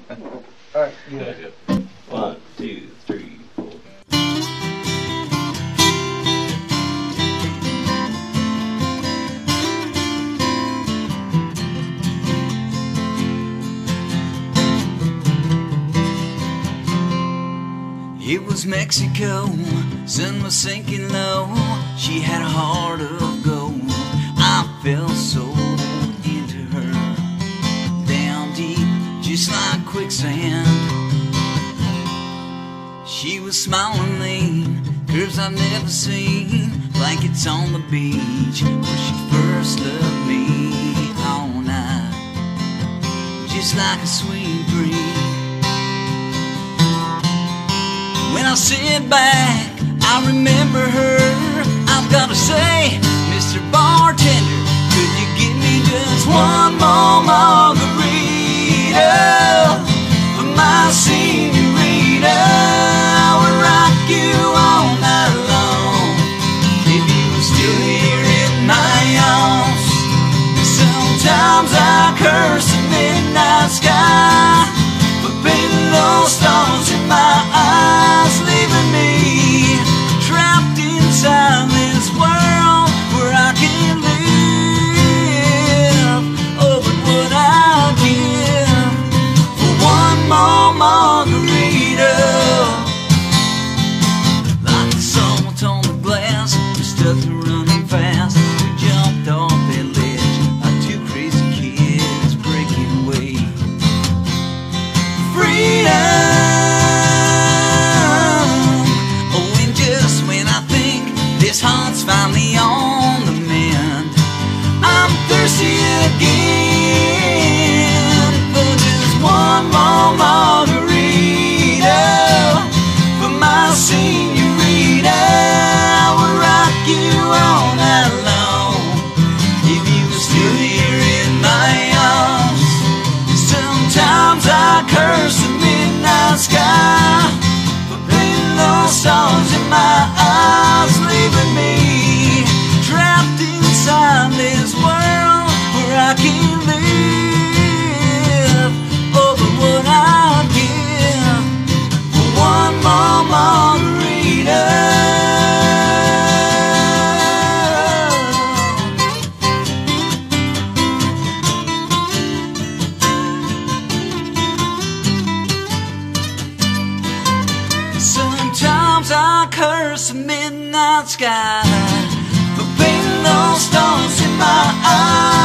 Alright, good. One, two, three, four. It was Mexico, sun was sinking low. She had a heart of gold. I fell so into her, down deep, just like quicksand. She was smiling lean, curves I've never seen, blankets on the beach where she first loved me all night, just like a sweet dream. When I sit back, I remember her. I've got to say, Mr. Bartender, could you give me just one more margarita for my senorita? I would rock you all night long if you were still here in my house. Sometimes I curse the midnight sky for painting those stars in my eyes, leaving me trapped inside this world where I can live. Oh, but what I'd give for one more margarita. Like the salt on the glass, we stuck to running fast. We jumped off that ledge like two crazy kids breaking away. Freedom. This heart's finally on the mend. I'm thirsty again for just one more margarita for my senorita. I would rock you all night long if you were still here in my arms. Sometimes I curse the midnight sky for painting those stars in my eyes, leaving me trapped inside this world where I can live. Oh, but what I'd give for one more margarita. Sometimes I curse the midnight sky for painting those stars in my eyes.